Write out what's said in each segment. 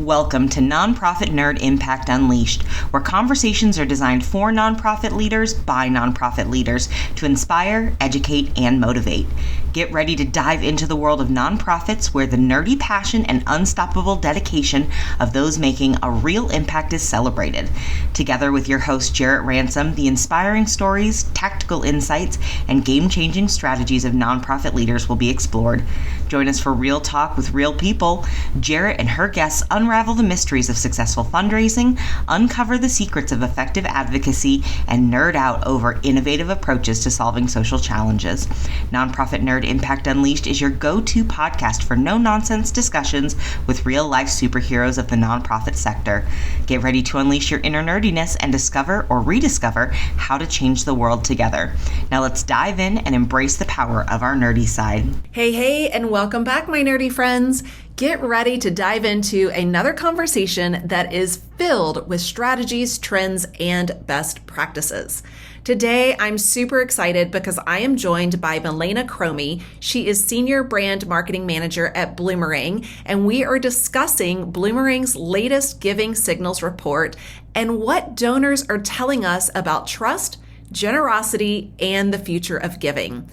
Welcome to Nonprofit Nerd Impact Unleashed, where conversations are designed for nonprofit leaders by nonprofit leaders to inspire, educate, and motivate. Get ready to dive into the world of nonprofits where the nerdy passion and unstoppable dedication of those making a real impact is celebrated. Together with your host, Jarrett Ransom, the inspiring stories, tactical insights, and game-changing strategies of nonprofit leaders will be explored. Join us for real talk with real people. Jarrett and her guests unravel the mysteries of successful fundraising, uncover the secrets of effective advocacy, and nerd out over innovative approaches to solving social challenges. Nonprofit Nerd Impact Unleashed is your go-to podcast for no-nonsense discussions with real-life superheroes of the nonprofit sector. Get ready to unleash your inner nerdiness and discover or rediscover how to change the world together. Now let's dive in and embrace the power of our nerdy side. Hey, and welcome back, my nerdy friends. Get ready to dive into another conversation that is filled with strategies, trends, and best practices. Today, I'm super excited because I am joined by Melaina Chromy. She is Senior Brand Marketing Manager at Boomerang, and we are discussing Boomerang's latest Giving Signals report and what donors are telling us about trust, generosity, and the future of giving.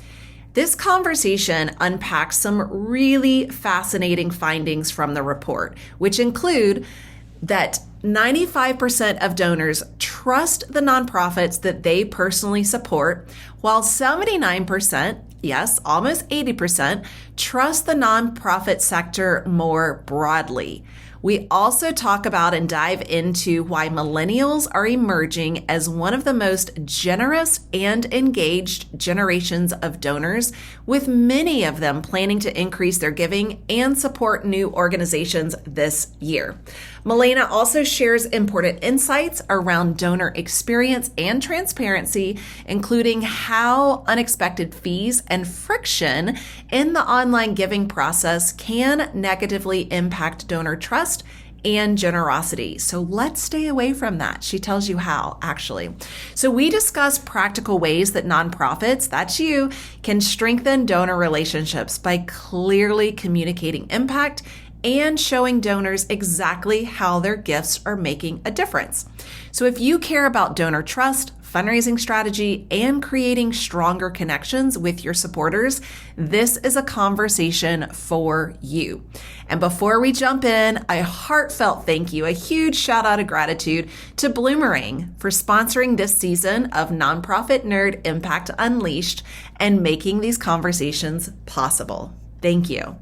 This conversation unpacks some really fascinating findings from the report, which include that 95% of donors trust the nonprofits that they personally support, while 79%, yes, almost 80%, trust the nonprofit sector more broadly. We also talk about and dive into why millennials are emerging as one of the most generous and engaged generations of donors, with many of them planning to increase their giving and support new organizations this year. Melaina also shares important insights around donor experience and transparency, including how unexpected fees and friction in the online giving process can negatively impact donor trust and generosity. So let's stay away from that. She tells you how, actually. So we discuss practical ways that nonprofits, that's you, can strengthen donor relationships by clearly communicating impact and showing donors exactly how their gifts are making a difference. So if you care about donor trust, fundraising strategy, and creating stronger connections with your supporters, this is a conversation for you. And before we jump in, a heartfelt thank you, a huge shout out of gratitude to Boomerang for sponsoring this season of Nonprofit Nerd Impact Unleashed and making these conversations possible. Thank you.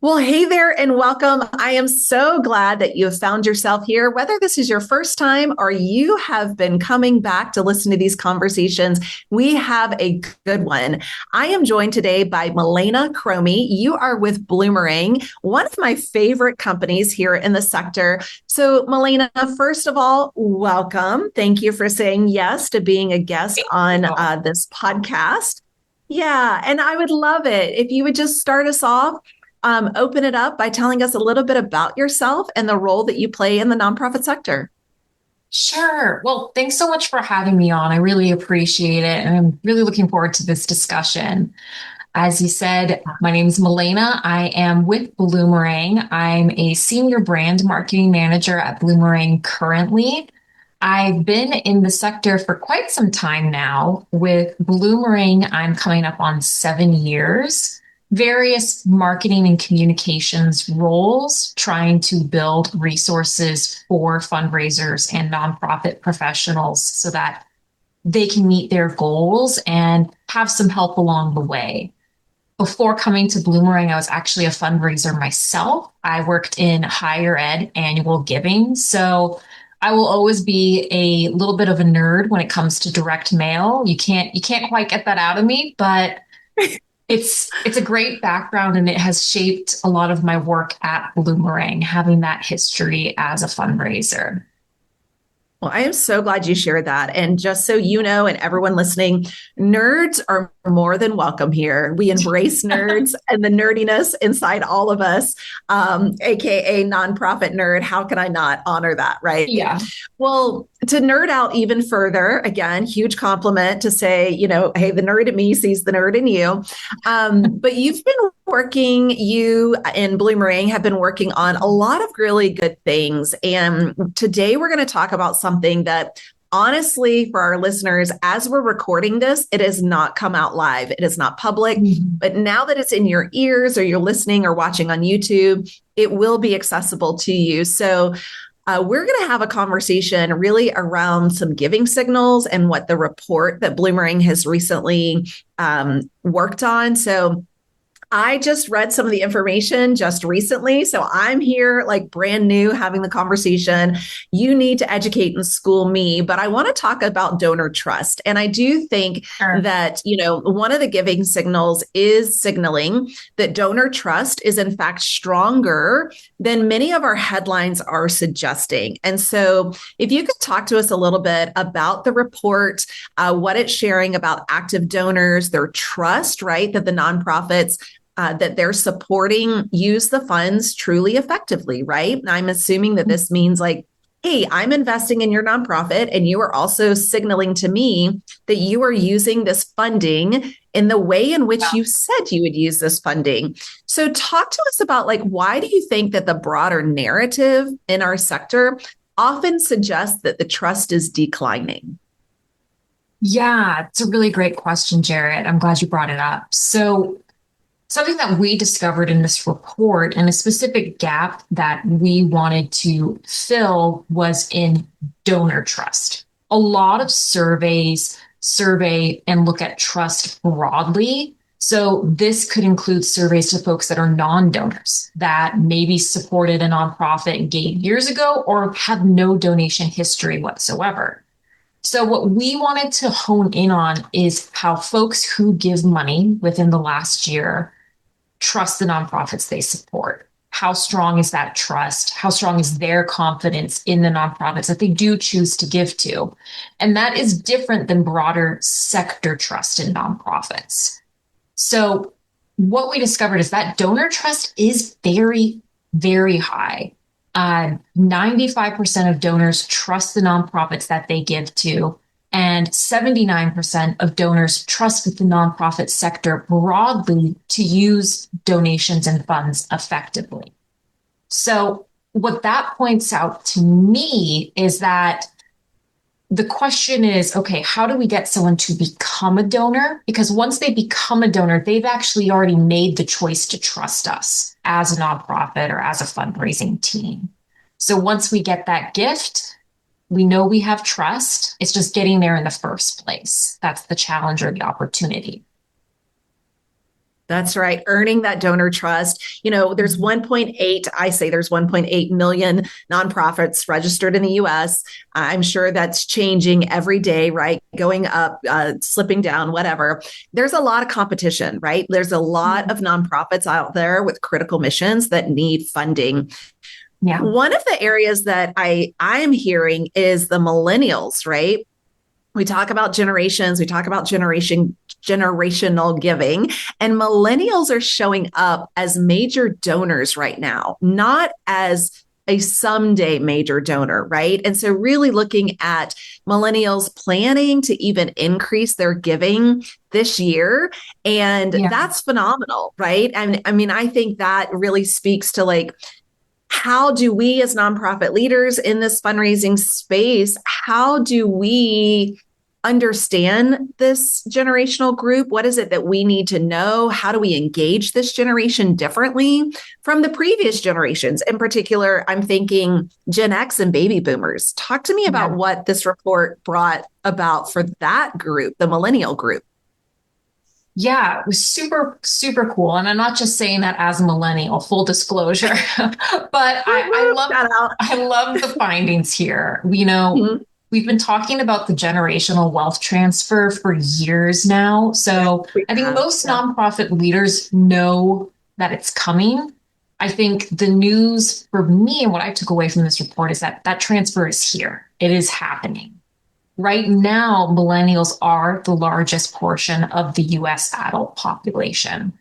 Well, hey there and welcome. I am so glad that you have found yourself here, whether this is your first time or you have been coming back to listen to these conversations. We have a good one. I am joined today by Melaina Chromy. You are with Boomerang, one of my favorite companies here in the sector. So Melaina, first of all, welcome. Thank you for saying yes to being a guest on this podcast. Yeah, and I would love it if you would just start us off. Open it up by telling us a little bit about yourself and the role that you play in the nonprofit sector. Sure. Well, thanks so much for having me on. I really appreciate it. And I'm really looking forward to this discussion. As you said, my name is Melaina. I am with Boomerang. I'm a senior brand marketing manager at Boomerang currently. I've been in the sector for quite some time now. With Boomerang, I'm coming up on 7 years. Various marketing and communications roles, trying to build resources for fundraisers and nonprofit professionals so that they can meet their goals and have some help along the way. Before coming to Boomerang, I was actually a fundraiser myself. I worked in higher ed annual giving. So I will always be a little bit of a nerd when it comes to direct mail. You can't quite get that out of me, but It's a great background, and it has shaped a lot of my work at Boomerang, having that history as a fundraiser. Well, I am so glad you shared that. And just so you know, and everyone listening, nerds are more than welcome here. We embrace nerds and the nerdiness inside all of us, AKA nonprofit nerd. How can I not honor that, right? Yeah. Well, to nerd out even further, again, huge compliment to say, hey, the nerd in me sees the nerd in you. But you've been working, you and Boomerang have been working on a lot of really good things. And today we're going to talk about something that honestly, for our listeners, as we're recording this, it has not come out live. It is not public. But now that it's in your ears or you're listening or watching on YouTube, it will be accessible to you. So we're going to have a conversation really around some giving signals and what the report that Boomerang has recently worked on. So I just read some of the information just recently. So I'm here like brand new having the conversation. You need to educate and school me, but I want to talk about donor trust. And I do think that, one of the giving signals is signaling that donor trust is in fact stronger than many of our headlines are suggesting. And so if you could talk to us a little bit about the report, what it's sharing about active donors, their trust, right, that the nonprofits that they're supporting use the funds truly effectively, right? And I'm assuming that this means like, hey, I'm investing in your nonprofit and you are also signaling to me that you are using this funding in the way in which you said you would use this funding. So talk to us about like, why do you think that the broader narrative in our sector often suggests that the trust is declining? Yeah, it's a really great question, Jarrett. I'm glad you brought it up. So something that we discovered in this report and a specific gap that we wanted to fill was in donor trust. A lot of surveys survey and look at trust broadly. So this could include surveys to folks that are non-donors that maybe supported a nonprofit and gave years ago or have no donation history whatsoever. So what we wanted to hone in on is how folks who give money within the last year trust the nonprofits they support. How strong is that trust? How strong is their confidence in the nonprofits that they do choose to give to? And that is different than broader sector trust in nonprofits. So what we discovered is that donor trust is very, very high. 95% of donors trust the nonprofits that they give to. And 79% of donors trust the nonprofit sector broadly to use donations and funds effectively. So what that points out to me is that the question is, okay, how do we get someone to become a donor? Because once they become a donor, they've actually already made the choice to trust us as a nonprofit or as a fundraising team. So once we get that gift, we know we have trust. It's just getting there in the first place. That's the challenge or the opportunity. That's right. Earning that donor trust. There's 1.8 million nonprofits registered in the US. I'm sure that's changing every day, right? Going up, slipping down, whatever. There's a lot of competition, right? There's a lot of nonprofits out there with critical missions that need funding. Yeah. One of the areas that I'm hearing is the millennials, right? We talk about generations, we talk about generational giving, and millennials are showing up as major donors right now, not as a someday major donor, right? And so really looking at millennials planning to even increase their giving this year. And that's phenomenal, right? And I mean, I think that really speaks to like, how do we as nonprofit leaders in this fundraising space, how do we understand this generational group? What is it that we need to know? How do we engage this generation differently from the previous generations? In particular, I'm thinking Gen X and baby boomers. Talk to me about what this report brought about for that group, the millennial group. Yeah, it was super, super cool. And I'm not just saying that as a millennial, full disclosure, but I love the findings here. We've been talking about the generational wealth transfer for years now. So I think most nonprofit leaders know that it's coming. I think the news for me and what I took away from this report is that that transfer is here. It is happening. Right now, millennials are the largest portion of the US adult population.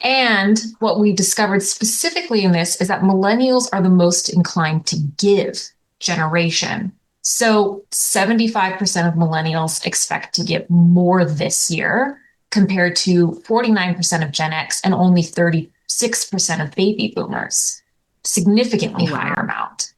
And what we discovered specifically in this is that millennials are the most inclined to give generation. So 75% of millennials expect to give more this year compared to 49% of Gen X and only 36% of baby boomers, significantly higher amount.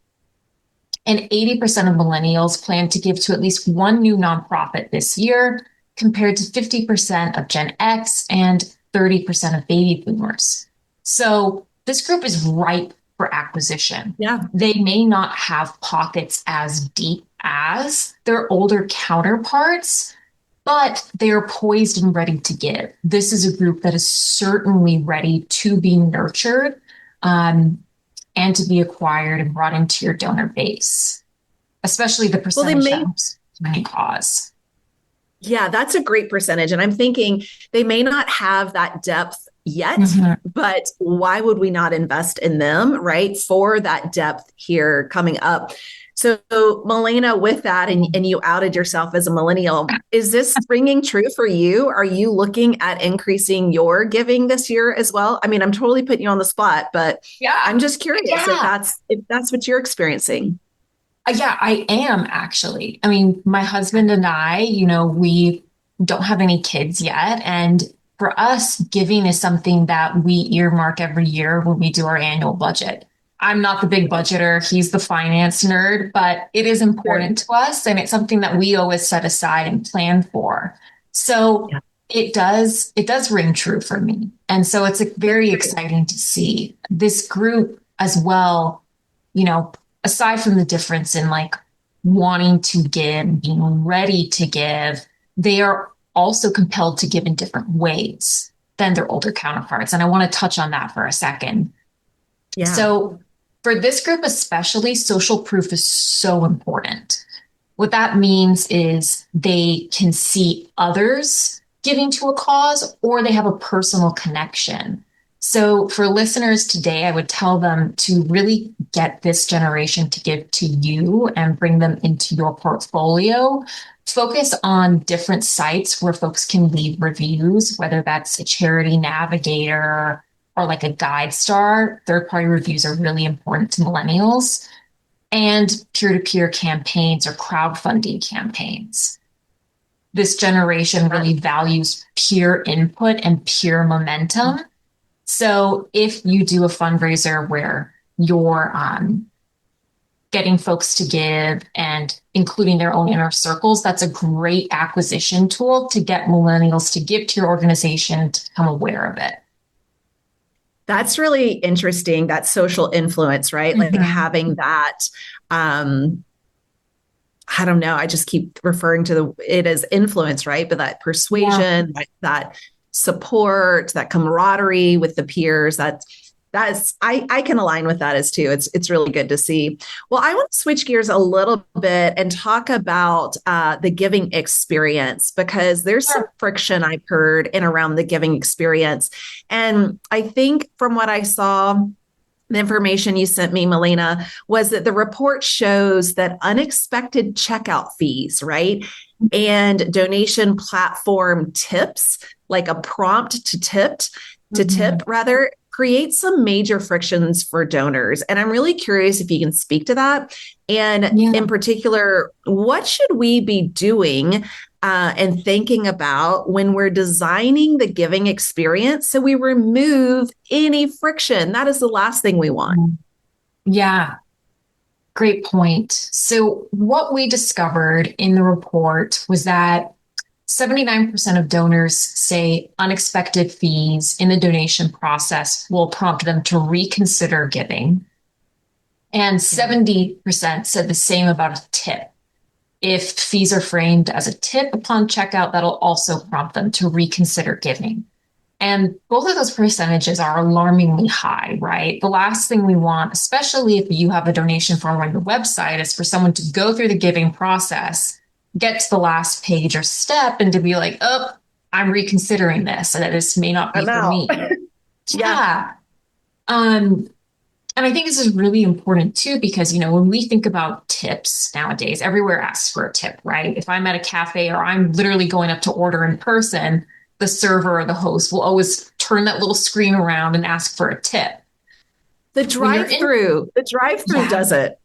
And 80% of millennials plan to give to at least one new nonprofit this year, compared to 50% of Gen X and 30% of baby boomers. So this group is ripe for acquisition. Yeah. They may not have pockets as deep as their older counterparts, but they are poised and ready to give. This is a group that is certainly ready to be nurtured and to be acquired and brought into your donor base, especially the percentage that may cause. Yeah, that's a great percentage. And I'm thinking they may not have that depth yet, but why would we not invest in them, right? For that depth here coming up. So Melaina, with that, and you outed yourself as a millennial, is this ringing true for you? Are you looking at increasing your giving this year as well? I mean, I'm totally putting you on the spot, but I'm just curious if that's what you're experiencing. Yeah, I am actually. I mean, my husband and I, we don't have any kids yet. And for us, giving is something that we earmark every year when we do our annual budget. I'm not the big budgeter. He's the finance nerd, but it is important to us. And it's something that we always set aside and plan for. So it does ring true for me. And so it's very exciting to see this group as well, aside from the difference in like wanting to give, being ready to give, they are also compelled to give in different ways than their older counterparts. And I want to touch on that for a second. Yeah. So for this group especially, social proof is so important. What that means is they can see others giving to a cause, or they have a personal connection. So for listeners today, I would tell them to really get this generation to give to you and bring them into your portfolio. Focus on different sites where folks can leave reviews, whether that's a charity navigator or like a guide star. Third-party reviews are really important to millennials, and peer-to-peer campaigns or crowdfunding campaigns. This generation really values peer input and peer momentum. So if you do a fundraiser where you're getting folks to give and including their own inner circles, that's a great acquisition tool to get millennials to give to your organization, to become aware of it. That's really interesting, that social influence, right? Like having that, I don't know, I just keep referring to it as influence, right? But that persuasion, that support, that camaraderie with the peers, I can align with that as too. It's really good to see. Well, I want to switch gears a little bit and talk about the giving experience, because there's some friction I've heard in around the giving experience. And I think from what I saw, the information you sent me, Melaina, was that the report shows that unexpected checkout fees, right? And donation platform tips, like a prompt to tip, create some major frictions for donors. And I'm really curious if you can speak to that. And in particular, what should we be doing and thinking about when we're designing the giving experience so we remove any friction? That is the last thing we want. Yeah. Great point. So what we discovered in the report was that 79% of donors say unexpected fees in the donation process will prompt them to reconsider giving. And 70% said the same about a tip. If fees are framed as a tip upon checkout, that'll also prompt them to reconsider giving. And both of those percentages are alarmingly high, right? The last thing we want, especially if you have a donation form on your website, is for someone to go through the giving process, get to the last page or step, and to be like, oh, I'm reconsidering this, and that this may not be for me. And I think this is really important too, because, when we think about tips nowadays, everywhere asks for a tip, right? If I'm at a cafe or I'm literally going up to order in person, the server or the host will always turn that little screen around and ask for a tip. The drive-through Yeah, does it.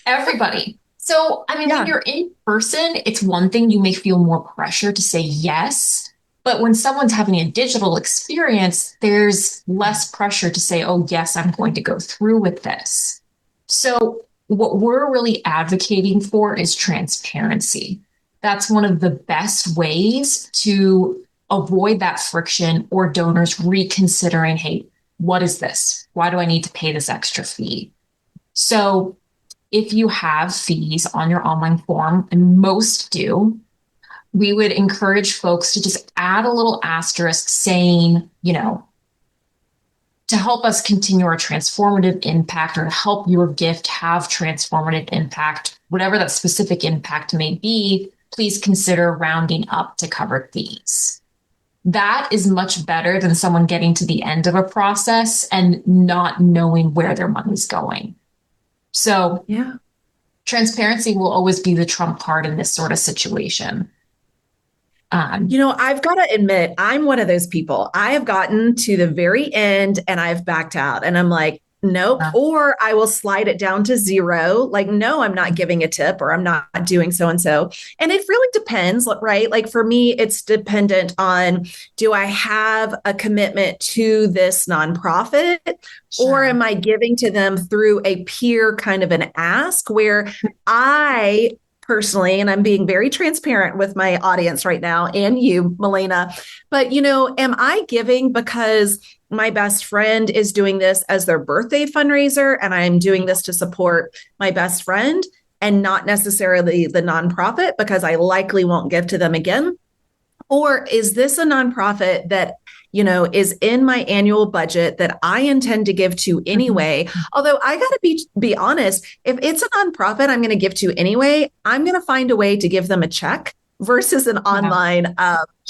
everybody. So, when you're in person, it's one thing, you may feel more pressure to say yes. But when someone's having a digital experience, there's less pressure to say, oh, yes, I'm going to go through with this. So what we're really advocating for is transparency. That's one of the best ways to avoid that friction or donors reconsidering, hey, what is this? Why do I need to pay this extra fee? So if you have fees on your online form, and most do, we would encourage folks to just add a little asterisk saying, to help us continue our transformative impact or to help your gift have transformative impact, whatever that specific impact may be, please consider rounding up to cover fees. That is much better than someone getting to the end of a process and not knowing where their money's going. So transparency will always be the trump card in this sort of situation. I've got to admit, I'm one of those people. I have gotten to the very end and I've backed out and I'm like, nope. Or I will slide it down to zero. Like, no, I'm not giving a tip or I'm not doing so and so. And it really depends, right? Like for me, it's dependent on, do I have a commitment to this nonprofit or am I giving to them through a peer kind of an ask where I personally, and I'm being very transparent with my audience right now and you, Melaina, but am I giving because my best friend is doing this as their birthday fundraiser and I'm doing this to support my best friend and not necessarily the nonprofit because I likely won't give to them again? Or is this a nonprofit that is in my annual budget that I intend to give to anyway? Although I got to be honest, if it's a nonprofit I'm going to give to anyway, I'm going to find a way to give them a check versus an online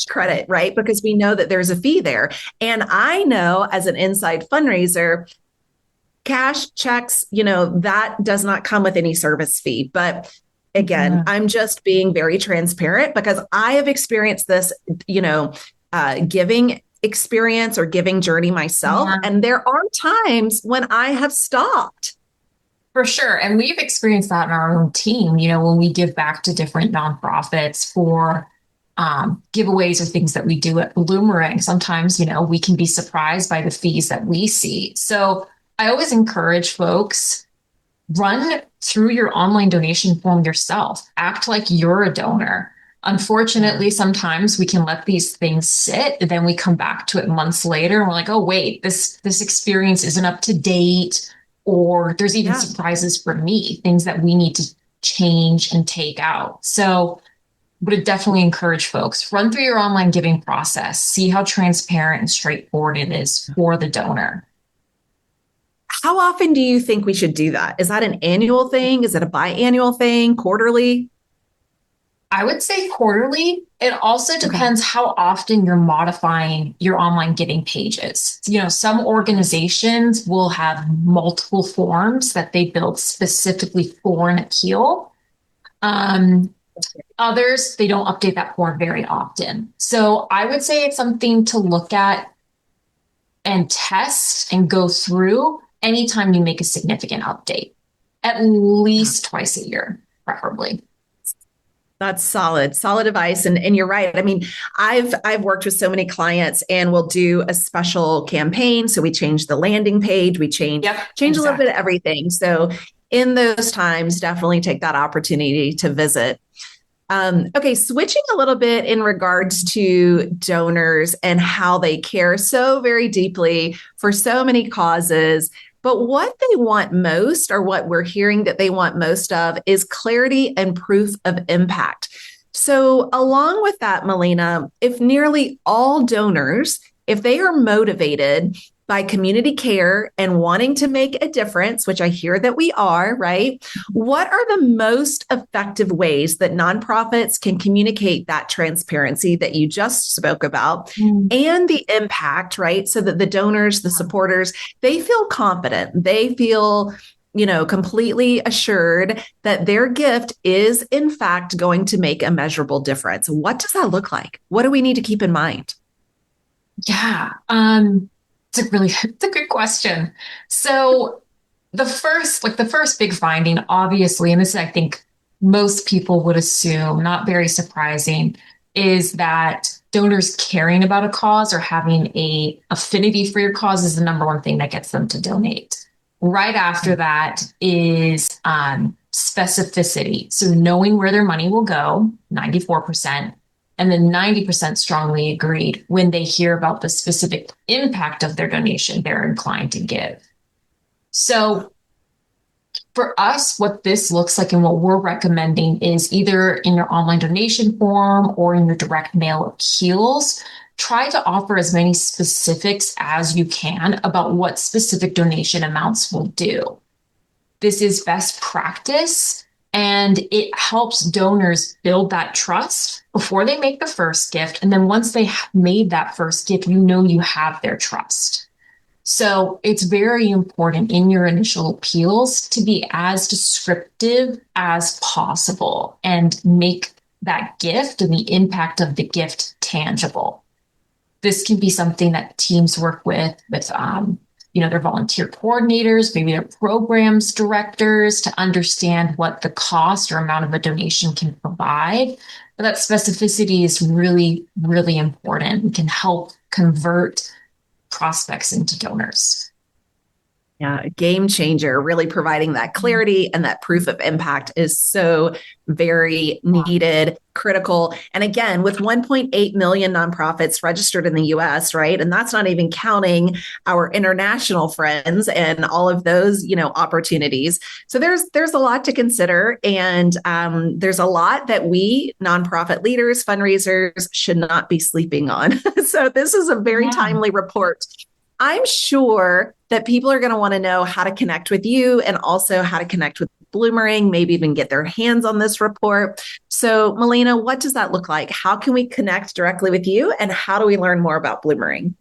credit, right? Because we know that there's a fee there. And I know as an inside fundraiser, cash checks, that does not come with any service fee. But again, I'm just being very transparent because I have experienced this, giving experience or giving journey myself. And there are times when I have stopped. For sure. And we've experienced that in our own team, when we give back to different nonprofits for giveaways or things that we do at Boomerang. Sometimes, we can be surprised by the fees that we see. So I always encourage folks, run through your online donation form yourself. Act like you're a donor. Unfortunately, sometimes we can let these things sit, and then we come back to it months later and we're like, oh, wait, this experience isn't up to date, or there's even surprises for me, things that we need to change and take out. So would definitely encourage folks, run through your online giving process, see how transparent and straightforward it is for the donor. How often do you think we should do that? Is that an annual thing? Is it a biannual thing? Quarterly? I would say quarterly. It also depends how often you're modifying your online giving pages. Some organizations will have multiple forms that they build specifically for an appeal. Others, they don't update that form very often. So I would say it's something to look at and test and go through anytime you make a significant update, at least twice a year, preferably. That's solid advice. And you're right. I mean, I've worked with so many clients and we'll do a special campaign. So we change the landing page, we change a little bit of everything. So in those times, definitely take that opportunity to visit. Okay, switching a little bit in regards to donors and how they care so very deeply for so many causes. But what they want most, or what we're hearing that they want most of, is clarity and proof of impact. So along with that, Melaina, if nearly all donors, if they are motivated by community care and wanting to make a difference, which I hear that we are, right? What are the most effective ways that nonprofits can communicate that transparency that you just spoke about and the impact, right? So that the donors, the supporters, they feel confident, they feel completely assured that their gift is in fact going to make a measurable difference. What does that look like? What do we need to keep in mind? Yeah. It's a good question. So the first big finding, obviously, and this I think most people would assume, not very surprising, is that donors caring about a cause or having a affinity for your cause is the number one thing that gets them to donate. Right after that is specificity. So knowing where their money will go, 94%. And then 90% strongly agreed when they hear about the specific impact of their donation, they're inclined to give. So for us, what this looks like and what we're recommending is either in your online donation form or in your direct mail appeals, try to offer as many specifics as you can about what specific donation amounts will do. This is best practice, and it helps donors build that trust before they make the first gift. And then once they have made that first gift, you have their trust. So it's very important in your initial appeals to be as descriptive as possible and make that gift and the impact of the gift tangible. This can be something that teams work with their volunteer coordinators, maybe their programs directors, to understand what the cost or amount of a donation can provide. But that specificity is really, really important and can help convert prospects into donors. Yeah, a game changer, really providing that clarity and that proof of impact is so very needed, critical. And again, with 1.8 million nonprofits registered in the US, right? And that's not even counting our international friends and all of those, opportunities. So there's a lot to consider. And there's a lot that we nonprofit leaders, fundraisers should not be sleeping on. So this is a very timely report. I'm sure that people are going to want to know how to connect with you and also how to connect with Boomerang, maybe even get their hands on this report. So, Melaina, what does that look like? How can we connect directly with you, and how do we learn more about Boomerang?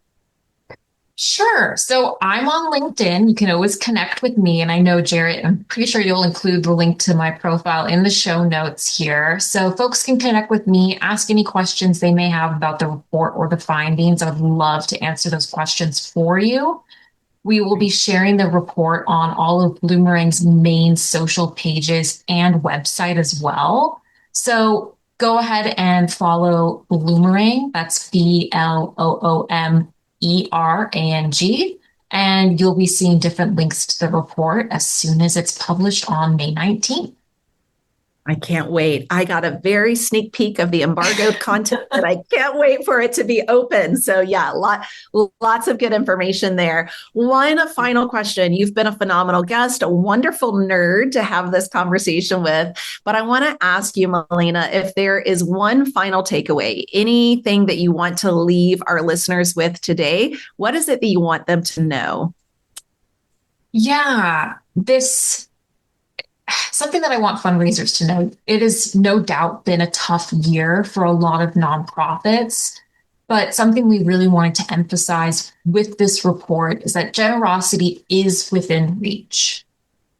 Sure. So I'm on LinkedIn. You can always connect with me. And I know, Jarrett, I'm pretty sure you'll include the link to my profile in the show notes here. So folks can connect with me, ask any questions they may have about the report or the findings. I would love to answer those questions for you. We will be sharing the report on all of Boomerang's main social pages and website as well. So go ahead and follow Boomerang. That's BLOOMERANG. And you'll be seeing different links to the report as soon as it's published on May 19th. I can't wait. I got a very sneak peek of the embargoed content, and I can't wait for it to be open. So yeah, lots of good information there. One final question. You've been a phenomenal guest, a wonderful nerd to have this conversation with, but I want to ask you, Melaina, if there is one final takeaway, anything that you want to leave our listeners with today, what is it that you want them to know? Yeah, something that I want fundraisers to know. It has no doubt been a tough year for a lot of nonprofits, but something we really wanted to emphasize with this report is that generosity is within reach.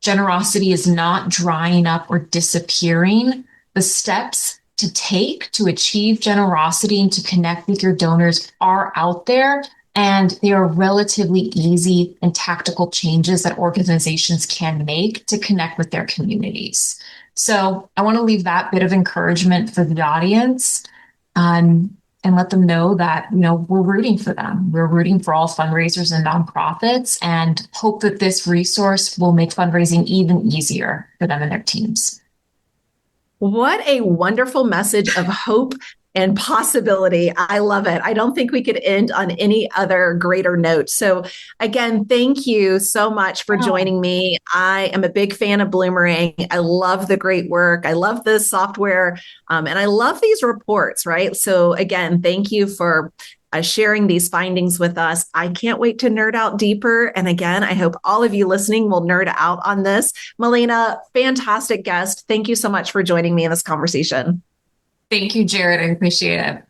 Generosity is not drying up or disappearing. The steps to take to achieve generosity and to connect with your donors are out there. And they are relatively easy and tactical changes that organizations can make to connect with their communities. So I want to leave that bit of encouragement for the audience, and let them know that, we're rooting for them. We're rooting for all fundraisers and nonprofits, and hope that this resource will make fundraising even easier for them and their teams. What a wonderful message of hope and possibility. I love it. I don't think we could end on any other greater note. So again, thank you so much for joining me. I am a big fan of Boomerang. I love the great work. I love the software. And I love these reports, right? So again, thank you for sharing these findings with us. I can't wait to nerd out deeper. And again, I hope all of you listening will nerd out on this. Melaina, fantastic guest. Thank you so much for joining me in this conversation. Thank you, Jarrett. I appreciate it.